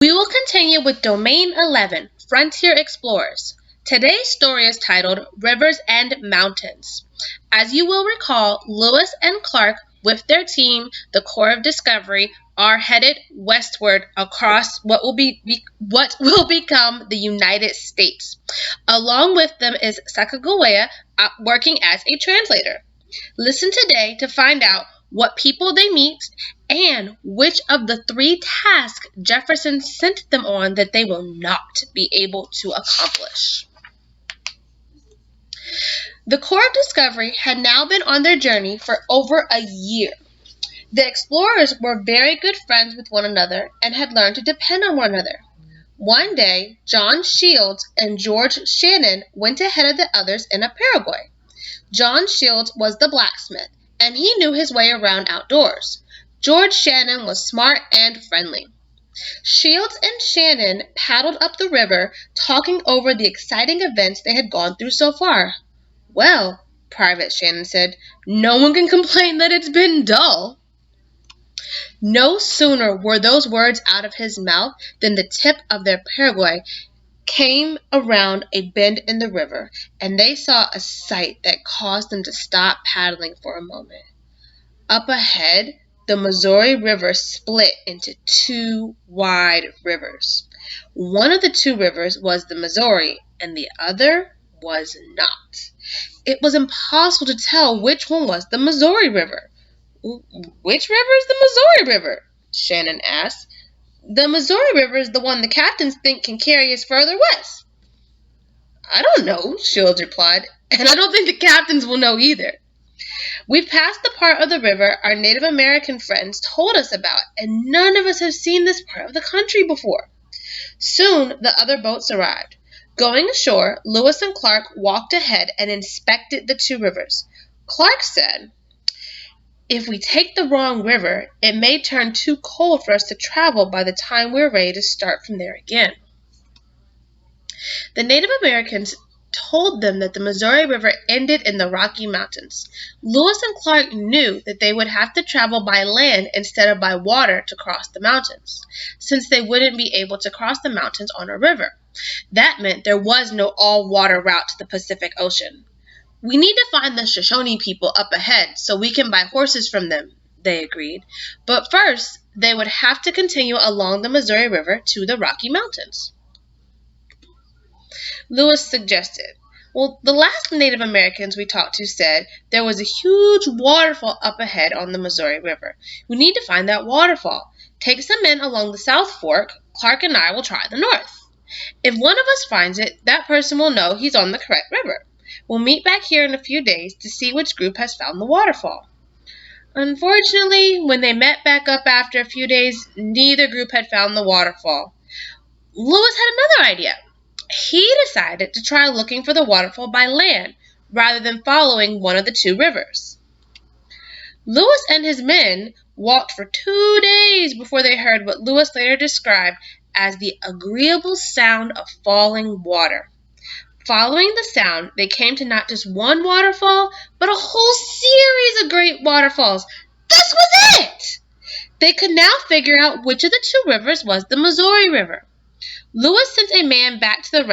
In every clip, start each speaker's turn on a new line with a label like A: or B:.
A: We will continue with Domain 11, Frontier Explorers. Today's story is titled Rivers and Mountains. As you will recall, Lewis and Clark, with their team, the Corps of Discovery, are headed westward across what will become the United States. Along with them is Sacagawea, working as a translator. Listen today to find out what people they meet and which of the three tasks Jefferson sent them on that they will not be able to accomplish. The Corps of Discovery had now been on their journey for over a year. The explorers were very good friends with one another and had learned to depend on one another. One day, John Shields and George Shannon went ahead of the others in a Paraguay. John Shields was the blacksmith, and he knew his way around outdoors. George Shannon was smart and friendly. Shields and Shannon paddled up the river, talking over the exciting events they had gone through so far. "Well," Private Shannon said, "no one can complain that it's been dull." No sooner were those words out of his mouth than the tip of their Paraguay came around a bend in the river, and they saw a sight that caused them to stop paddling for a moment. Up ahead, the Missouri River split into two wide rivers. One of the two rivers was the Missouri, and the other was not. It was impossible to tell which one was the Missouri River. "Which river is the Missouri River?" Shannon asked. "The Missouri River is the one the captains think can carry us further west." "I don't know," Shields replied, "and I don't think the captains will know either. We've passed the part of the river our Native American friends told us about, and none of us have seen this part of the country before." Soon the other boats arrived. Going ashore, Lewis and Clark walked ahead and inspected the two rivers. Clark said, "If we take the wrong river, it may turn too cold for us to travel by the time we're ready to start from there again." The Native Americans told them that the Missouri River ended in the Rocky Mountains. Lewis and Clark knew that they would have to travel by land instead of by water to cross the mountains, since they wouldn't be able to cross the mountains on a river. That meant there was no all-water route to the Pacific Ocean. "We need to find the Shoshone people up ahead so we can buy horses from them," they agreed. But first, they would have to continue along the Missouri River to the Rocky Mountains. Lewis suggested, "Well, the last Native Americans we talked to said there was a huge waterfall up ahead on the Missouri River. We need to find that waterfall. Take some men along the South Fork. Clark and I will try the North. If one of us finds it, that person will know he's on the correct river. We'll meet back here in a few days to see which group has found the waterfall." Unfortunately, when they met back up after a few days, neither group had found the waterfall. Lewis had another idea. He decided to try looking for the waterfall by land rather than following one of the two rivers. Lewis and his men walked for 2 days before they heard what Lewis later described as the agreeable sound of falling water. Following the sound, they came to not just one waterfall, but a whole series of great waterfalls. This was it! They could now figure out which of the two rivers was the Missouri River. Lewis sent a man back for the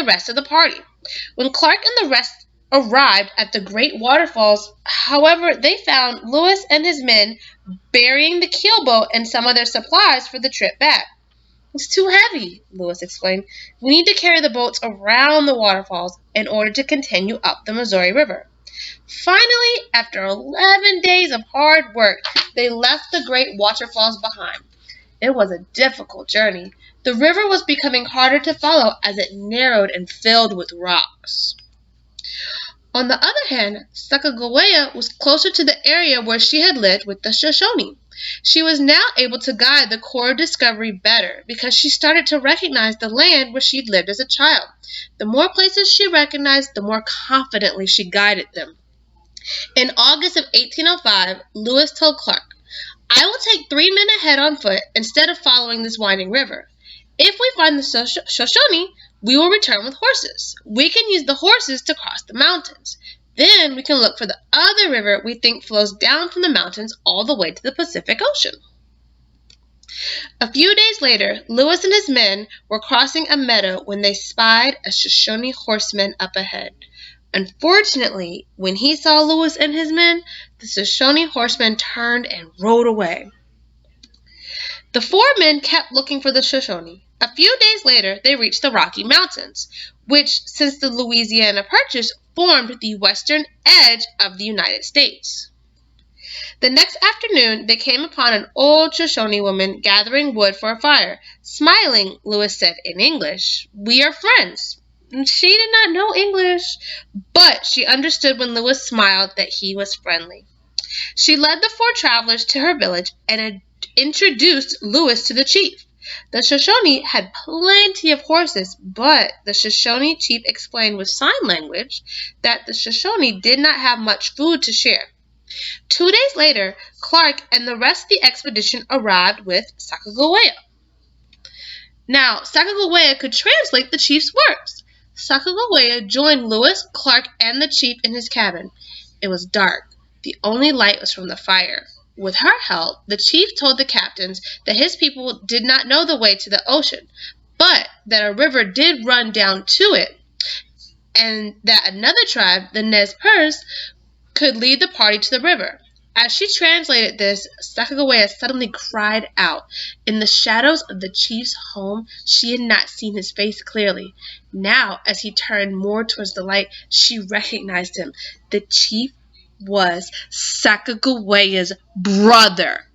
A: rest of the party. When Clark and the rest arrived at the great waterfalls, however, they found Lewis and his men burying the keelboat and some of their supplies for the trip back. "It's too heavy," Lewis explained. "We need to carry the boats around the waterfalls in order to continue up the Missouri River." Finally, after 11 days of hard work, they left the great waterfalls behind. It was a difficult journey. The river was becoming harder to follow as it narrowed and filled with rocks. On the other hand, Sacagawea was closer to the area where she had lived with the Shoshone. She was now able to guide the Corps of Discovery better because she started to recognize the land where she'd lived as a child. The more places she recognized, the more confidently she guided them. In August of 1805, Lewis told Clark, "I will take 3 men ahead on foot instead of following this winding river. If we find the Shoshone, we will return with horses. We can use the horses to cross the mountains. Then we can look for the other river we think flows down from the mountains all the way to the Pacific Ocean." A few days later, Lewis and his men were crossing a meadow when they spied a Shoshone horseman up ahead. Unfortunately, when he saw Lewis and his men, the Shoshone horseman turned and rode away. The four men kept looking for the Shoshone. A few days later, they reached the Rocky Mountains, which, since the Louisiana Purchase, formed the western edge of the United States. The next afternoon, they came upon an old Shoshone woman gathering wood for a fire. Smiling, Lewis said in English, "We are friends." She did not know English, but she understood when Lewis smiled that he was friendly. She led the four travelers to her village and introduced Lewis to the chief. The Shoshone had plenty of horses, but the Shoshone chief explained with sign language that the Shoshone did not have much food to share. 2 days later, Clark and the rest of the expedition arrived with Sacagawea. Now, Sacagawea could translate the chief's words. Sacagawea joined Lewis, Clark, and the chief in his cabin. It was dark. The only light was from the fire. With her help, the chief told the captains that his people did not know the way to the ocean, but that a river did run down to it, and that another tribe, the Nez Perce, could lead the party to the river. As she translated this, Sacagawea suddenly cried out. In the shadows of the chief's home, she had not seen his face clearly. Now, as he turned more towards the light, she recognized him. The chief was Sacagawea's brother.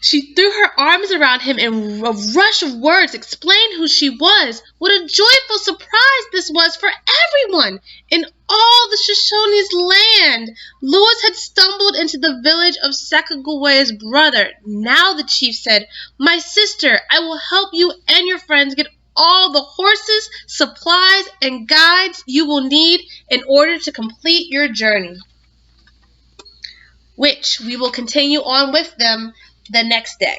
A: She threw her arms around him in a rush of words, explained who she was. What a joyful surprise this was for everyone in all the Shoshone's land. Lewis had stumbled into the village of Sacagawea's brother. Now the chief said, "My sister, I will help you and your friends get all the horses, supplies, and guides you will need in order to complete your journey," which we will continue on with them the next day.